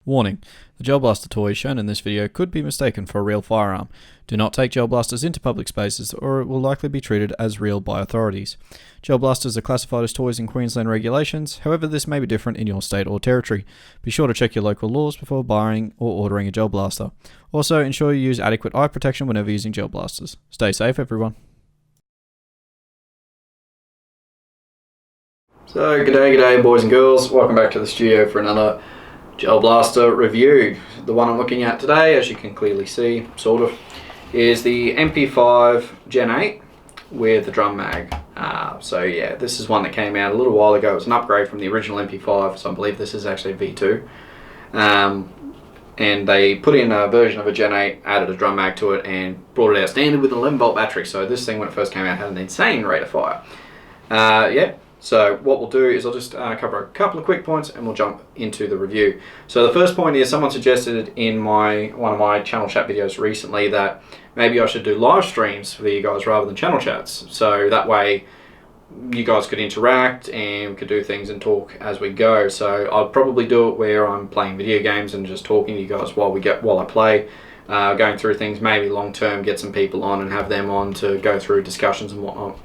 Warning: the gel blaster toy shown in this video could be mistaken for a real firearm. Do not take gel blasters into public spaces or it will likely be treated as real by authorities. Gel blasters are classified as toys in Queensland regulations, however this may be different in your state or territory. Be sure to check your local laws before buying or ordering a gel blaster. Also, ensure you use adequate eye protection whenever using gel blasters. Stay safe, everyone. So, g'day boys and girls, welcome back to the studio for another gel blaster review. The one I'm looking at today, as you can clearly see, sort of, is the MP5 Gen 8 with the drum mag. So yeah, this is one that came out a little while ago. It's an upgrade from the original MP5, so I believe this is actually a V2. And they put in a version of a Gen 8, added a drum mag to it, and brought it out standard with an 11 volt battery. So this thing, when it first came out, had an insane rate of fire. Yeah. So what we'll do is I'll just cover a couple of quick points and we'll jump into the review. So the first point is someone suggested in one of my channel chat videos recently that maybe I should do live streams for you guys rather than channel chats. So that way you guys could interact and we could do things and talk as we go. So I'll probably do it where I'm playing video games and just talking to you guys while I play, going through things, maybe long term get some people on and have them on to go through discussions and whatnot.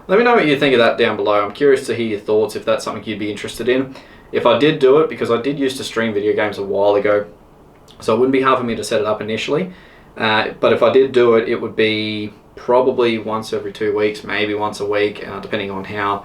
Let me know what you think of that down below. I'm curious to hear your thoughts if that's something you'd be interested in. If I did do it, because I did used to stream video games a while ago, so it wouldn't be hard for me to set it up initially. But if I did do it, it would be probably once every 2 weeks, maybe once a week, depending on how,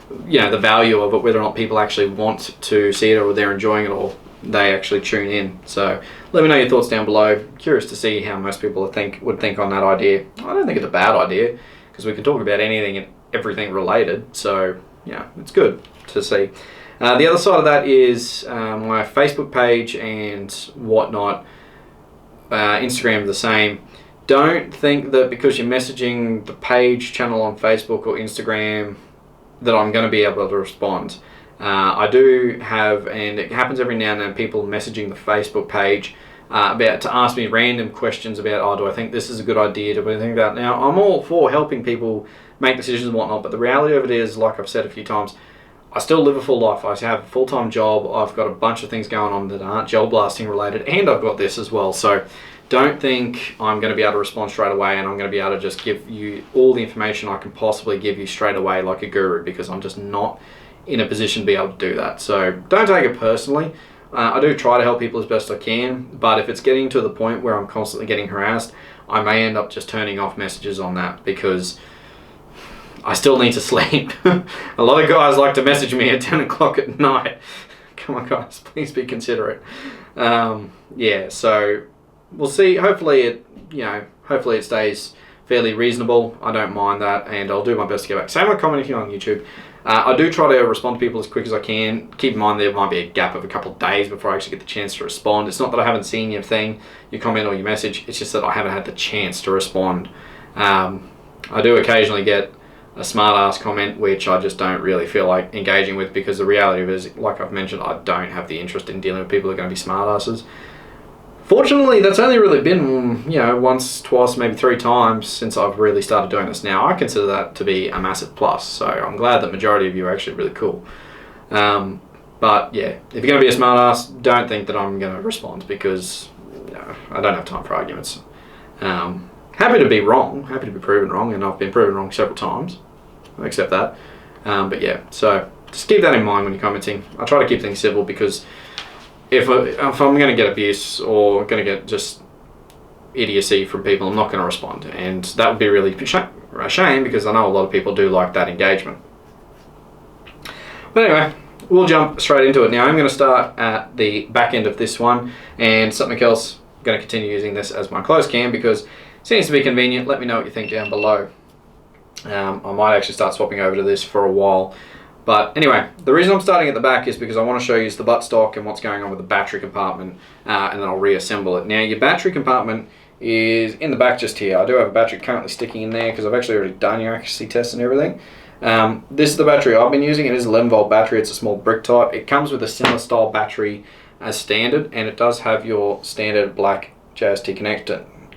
the value of it, whether or not people actually want to see it or they're enjoying it or they actually tune in. So let me know your thoughts down below. Curious to see how most people would think on that idea. I don't think it's a bad idea, because we can talk about anything and everything related, so yeah, it's good to see. The other side of that is my Facebook page and whatnot. Instagram the same. Don't think that because you're messaging the page channel on Facebook or Instagram that I'm going to be able to respond. I do have, and it happens every now and then, people messaging the Facebook page to ask me random questions about, oh, do I think this is a good idea, do I think about. Now, I'm all for helping people make decisions and whatnot, but the reality of it is, like I've said a few times, I still live a full life. I have a full-time job, I've got a bunch of things going on that aren't gel blasting related, and I've got this as well. So don't think I'm going to be able to respond straight away and I'm going to be able to just give you all the information I can possibly give you straight away like a guru, because I'm just not in a position to be able to do that. So don't take it personally. I do try to help people as best I can, but if it's getting to the point where I'm constantly getting harassed, I may end up just turning off messages on that, because I still need to sleep. A lot of guys like to message me at 10 o'clock at night. Come on guys, please be considerate. Yeah, so we'll see. Hopefully it stays fairly reasonable. I don't mind that, and I'll do my best to get back. Same with commenting on YouTube. I do try to respond to people as quick as I can. Keep in mind there might be a gap of a couple of days before I actually get the chance to respond. It's not that I haven't seen your comment or your message. It's just that I haven't had the chance to respond. I do occasionally get a smart ass comment, which I just don't really feel like engaging with, because the reality of it is, like I've mentioned, I don't have the interest in dealing with people who are going to be smart asses. Fortunately, that's only really been, once, twice, maybe 3 times since I've really started doing this now. I consider that to be a massive plus, so I'm glad that the majority of you are actually really cool. But yeah, if you're going to be a smart ass, don't think that I'm going to respond, because I don't have time for arguments. Happy to be wrong, happy to be proven wrong, and I've been proven wrong several times. I accept that. But yeah, so just keep that in mind when you're commenting. I try to keep things civil, because if I'm going to get abuse or going to get just idiocy from people, I'm not going to respond, and that would be really a shame, because I know a lot of people do like that engagement. But anyway, we'll jump straight into it now. I'm going to start at the back end of this one, and something else. I'm going to continue using this as my close cam because it seems to be convenient. Let me know what you think down below. I might actually start swapping over to this for a while. But anyway, the reason I'm starting at the back is because I want to show you the buttstock and what's going on with the battery compartment, and then I'll reassemble it. Now, your battery compartment is in the back just here. I do have a battery currently sticking in there because I've actually already done your accuracy test and everything. This is the battery I've been using. It is an 11 volt battery. It's a small brick type. It comes with a similar style battery as standard, and it does have your standard black JST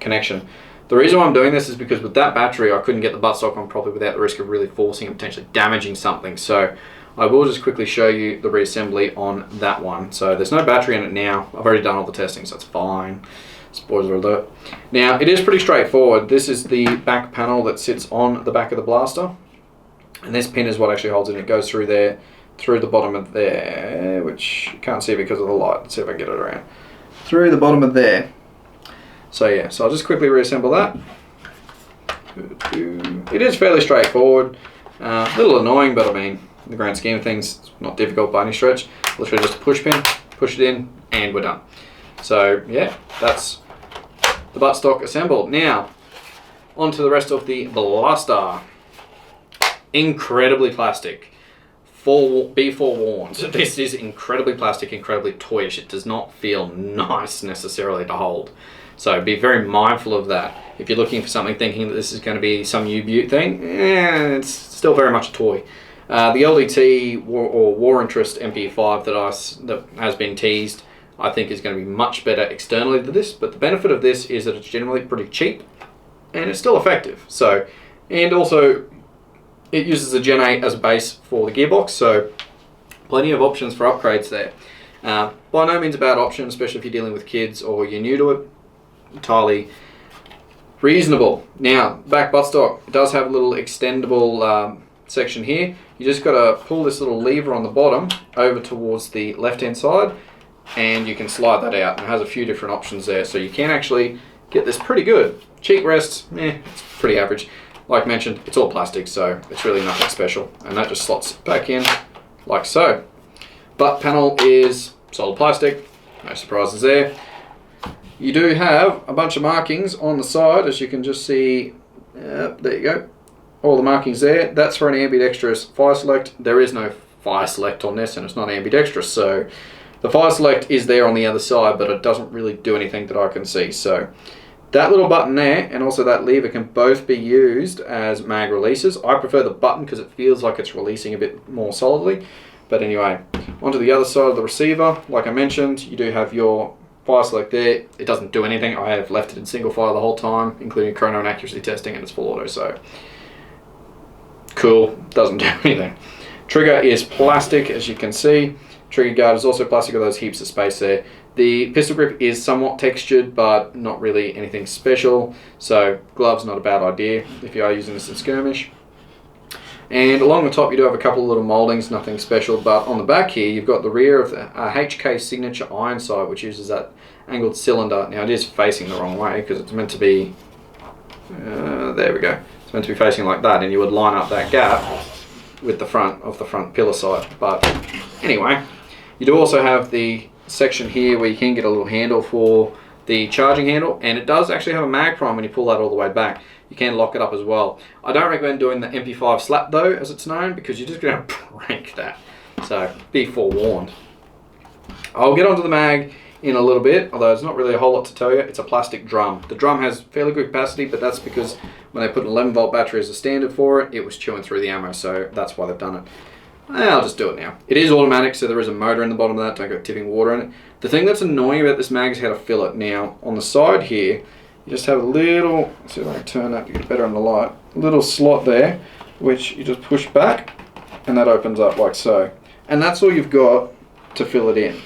connection. The reason why I'm doing this is because with that battery I couldn't get the buttstock on properly without the risk of really forcing and potentially damaging something. So I will just quickly show you the reassembly on that one. So there's no battery in it now. I've already done all the testing, so it's fine. Spoiler alert. Now, it is pretty straightforward. This is the back panel that sits on the back of the blaster. And this pin is what actually holds it. It goes through there, through the bottom of there, which you can't see because of the light. Let's see if I can get it around. Through the bottom of there. So yeah, so I'll just quickly reassemble that. It is fairly straightforward. A little annoying, but I mean, in the grand scheme of things, it's not difficult by any stretch. Literally just a push pin, push it in, and we're done. So yeah, that's the buttstock assembled. Now, on to the rest of the blaster. Incredibly plastic. Be forewarned, this is incredibly plastic, incredibly toyish. It does not feel nice necessarily to hold. So be very mindful of that. If you're looking for something thinking that this is going to be some U-Butte thing, it's still very much a toy. The LDT War Interest MP5 that has been teased, I think is going to be much better externally than this, but the benefit of this is that it's generally pretty cheap and it's still effective. So, and also it uses a Gen 8 as a base for the gearbox, so plenty of options for upgrades there. By no means a bad option, especially if you're dealing with kids or you're new to it. Entirely reasonable. Now, back buttstock, it does have a little extendable section here. You just got to pull this little lever on the bottom over towards the left hand side, and you can slide that out. And it has a few different options there, so you can actually get this pretty good. Cheek rests, it's pretty average. Like mentioned, it's all plastic, so it's really nothing special. And that just slots back in like so. Butt panel is solid plastic, no surprises there. You do have a bunch of markings on the side, as you can just see. There you go. All the markings there. That's for an ambidextrous fire select. There is no fire select on this, and it's not ambidextrous, so the fire select is there on the other side, but it doesn't really do anything that I can see. So that little button there and also that lever can both be used as mag releases. I prefer the button because it feels like it's releasing a bit more solidly. But anyway, onto the other side of the receiver. Like I mentioned, you do have your fire select there. It doesn't do anything. I have left it in single fire the whole time, including chrono and accuracy testing, and it's full auto, so cool, doesn't do anything. Trigger is plastic, as you can see. Trigger guard is also plastic with those heaps of space there. The pistol grip is somewhat textured, but not really anything special, so gloves not a bad idea if you are using this in skirmish. And along the top you do have a couple of little mouldings, nothing special, but on the back here you've got the rear of the HK signature iron sight, which uses that angled cylinder. Now it is facing the wrong way because it's meant to be, there we go, it's meant to be facing like that, and you would line up that gap with the front of the front pillar sight. But anyway, you do also have the section here where you can get a little handle for the charging handle, and it does actually have a mag prime when you pull that all the way back. You can lock it up as well. I don't recommend doing the MP5 slap though, as it's known, because you're just going to break that. So be forewarned. I'll get onto the mag in a little bit, although there's not really a whole lot to tell you. It's a plastic drum. The drum has fairly good capacity, but that's because when they put an 11 volt battery as a standard for it, it was chewing through the ammo, so that's why they've done it. I'll just do it now. It is automatic, so there is a motor in the bottom of that. Don't go tipping water in it. The thing that's annoying about this mag is how to fill it. Now, on the side here, you just have a little, let's see if I can turn that to get better on the light, a little slot there, which you just push back, and that opens up like so. And that's all you've got to fill it in.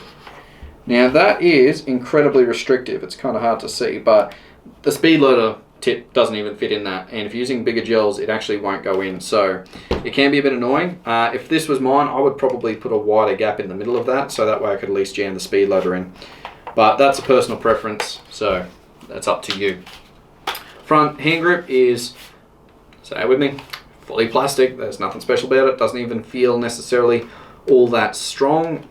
Now, that is incredibly restrictive. It's kind of hard to see, but the speed loader tip doesn't even fit in that, and if you're using bigger gels, it actually won't go in, so it can be a bit annoying. If this was mine, I would probably put a wider gap in the middle of that, so that way I could at least jam the speed loader in, but that's a personal preference, so that's up to you. Front hand grip is, say it with me, fully plastic. There's nothing special about it. Doesn't even feel necessarily all that strong.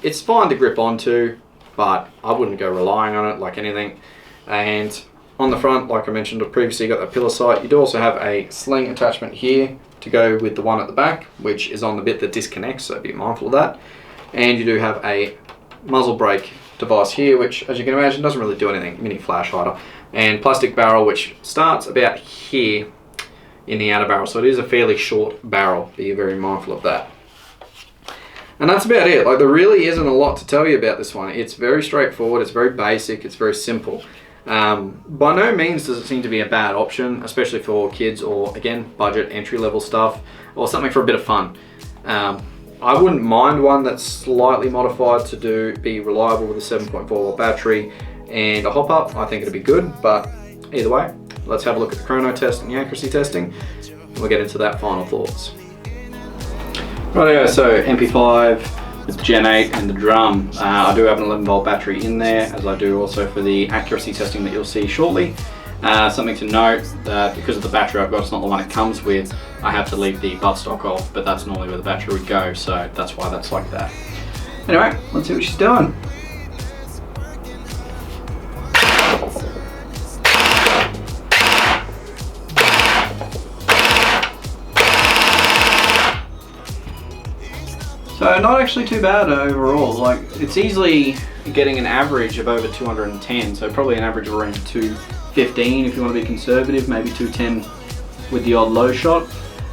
It's fine to grip onto, but I wouldn't go relying on it like anything. And on the front, like I mentioned previously, you got that pillar sight. You do also have a sling attachment here to go with the one at the back, which is on the bit that disconnects, so be mindful of that. And you do have a muzzle brake device here, which, as you can imagine, doesn't really do anything. Mini flash hider. And plastic barrel, which starts about here in the outer barrel, so it is a fairly short barrel. Be very mindful of that. And that's about it. Like, there really isn't a lot to tell you about this one. It's very straightforward, it's very basic, it's very simple. By no means does it seem to be a bad option, especially for kids or, again, budget entry-level stuff, or something for a bit of fun. I wouldn't mind one that's slightly modified to be reliable with a 7.4 watt battery and a hop up. I think it'd be good, but either way, let's have a look at the chrono test and the accuracy testing. We'll get into that final thoughts. Rightio, so MP5 with Gen 8 and the drum. I do have an 11 volt battery in there, as I do also for the accuracy testing that you'll see shortly. Something to note, that because of the battery I've got, it's not the one it comes with, I have to leave the buttstock off, but that's normally where the battery would go, so that's why that's like that. Anyway, let's see what she's doing. So not actually too bad overall. Like, it's easily getting an average of over 210, so probably an average of around 215 if you want to be conservative, maybe 210 with the odd low shot.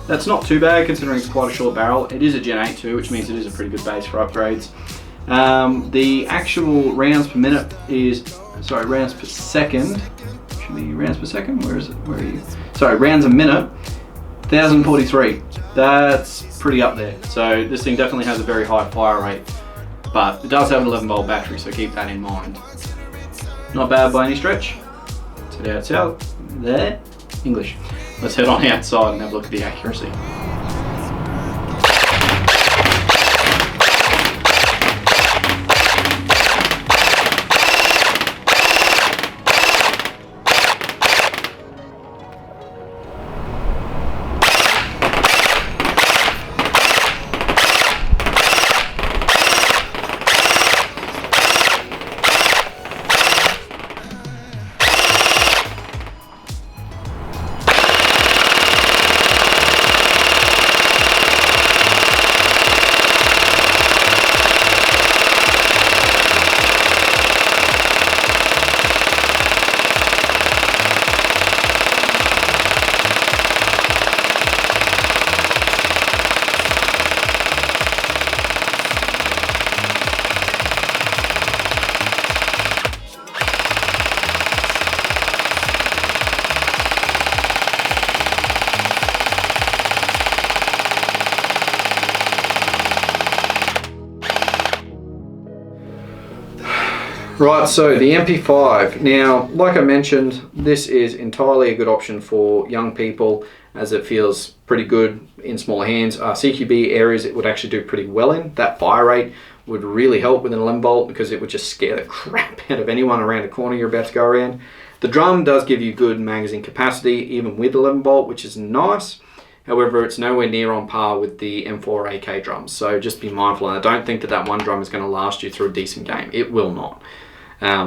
That's not too bad considering it's quite a short barrel. It is a Gen 8 too, which means it is a pretty good base for upgrades. The actual rounds per minute is, sorry, rounds per second. Should be rounds per second? Where is it? Where are you? Sorry, rounds a minute. 1043. That's pretty up there. So this thing definitely has a very high fire rate, but it does have an 11 volt battery, so keep that in mind. Not bad by any stretch. Let's head outside. There. English. Let's head on outside and have a look at the accuracy. Right, so the MP5. Now, like I mentioned, this is entirely a good option for young people as it feels pretty good in smaller hands. CQB areas it would actually do pretty well in. That fire rate would really help with an 11 volt because it would just scare the crap out of anyone around the corner you're about to go around. The drum does give you good magazine capacity even with 11 volt, which is nice. However, it's nowhere near on par with the M4 AK drums, so just be mindful. And I don't think that that one drum is going to last you through a decent game. It will not.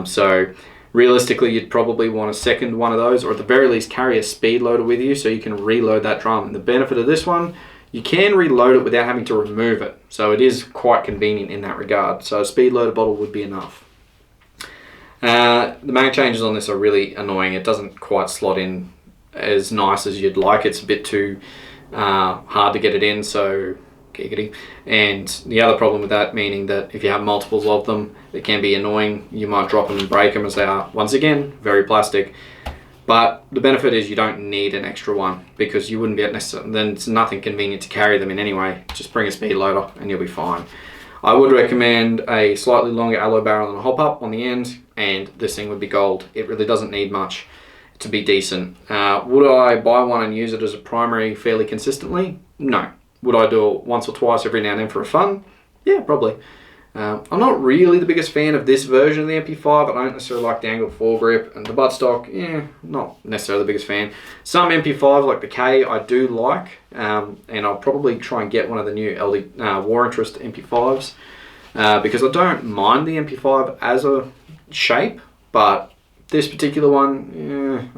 So realistically, you'd probably want a second one of those, or at the very least carry a speed loader with you so you can reload that drum. And the benefit of this one, you can reload it without having to remove it. So it is quite convenient in that regard. So a speed loader bottle would be enough. The mag changes on this are really annoying. It doesn't quite slot in as nice as you'd like. It's a bit too hard to get it in, so giggity. And the other problem with that, meaning that if you have multiples of them, it can be annoying. You might drop them and break them as they are, once again, very plastic. But the benefit is you don't need an extra one because you wouldn't be necessarily, then it's nothing convenient to carry them in anyway. Just bring a speed loader and you'll be fine. I would recommend a slightly longer alloy barrel and a hop up on the end, and this thing would be gold. It really doesn't need much to be decent. Would I buy one and use it as a primary fairly consistently? No. Would I do it once or twice every now and then for fun? Yeah, probably. I'm not really the biggest fan of this version of the MP5. I don't necessarily like the angled foregrip, and the buttstock, yeah, not necessarily the biggest fan. Some MP5s like the K I do like, and I'll probably try and get one of the new LD War Interest MP5s because I don't mind the MP5 as a shape, but this particular one,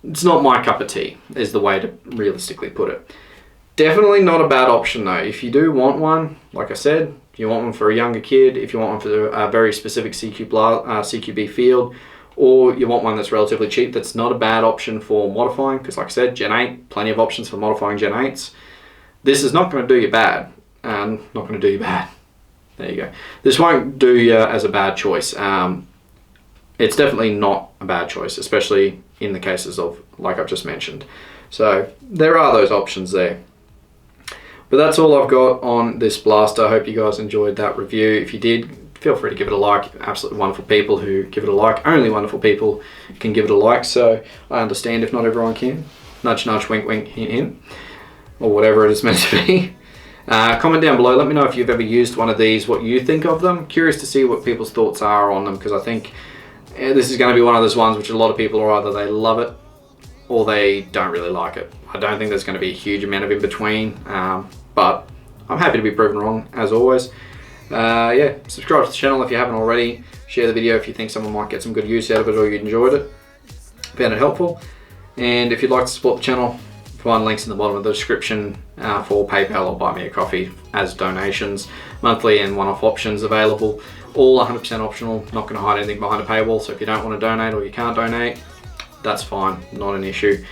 it's not my cup of tea, is the way to realistically put it. Definitely not a bad option though. If you do want one, like I said, if you want one for a younger kid, if you want one for a very specific CQB field, or you want one that's relatively cheap, that's not a bad option for modifying, because like I said, Gen 8, plenty of options for modifying Gen 8s. This is not going to do you bad. Not going to do you bad. There you go. This won't do you as a bad choice. It's definitely not a bad choice, especially in the cases of, like I've just mentioned. So there are those options there. But that's all I've got on this blaster. I hope you guys enjoyed that review. If you did, feel free to give it a like. Absolutely wonderful people who give it a like. Only wonderful people can give it a like, so I understand if not everyone can. Nudge, nudge, wink, wink, hint, hint. Or whatever it is meant to be. Comment down below. Let me know if you've ever used one of these, what you think of them. Curious to see what people's thoughts are on them, because I think this is going to be one of those ones which a lot of people are either they love it or they don't really like it. I don't think there's going to be a huge amount of in between, but I'm happy to be proven wrong as always. Yeah, subscribe to the channel if you haven't already. Share the video if you think someone might get some good use out of it or you enjoyed it, found it helpful. And if you'd like to support the channel, find links in the bottom of the description for PayPal or buy me a coffee as donations. Monthly and one-off options available. All 100% optional, not going to hide anything behind a paywall, so if you don't want to donate or you can't donate, that's fine, not an issue.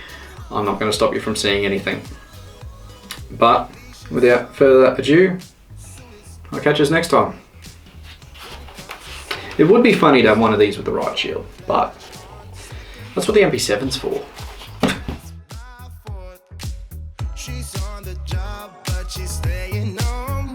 I'm not going to stop you from seeing anything. But without further ado, I'll catch us next time. It would be funny to have one of these with the right shield, but that's what the MP7's for. She's on the job, but she's staying home.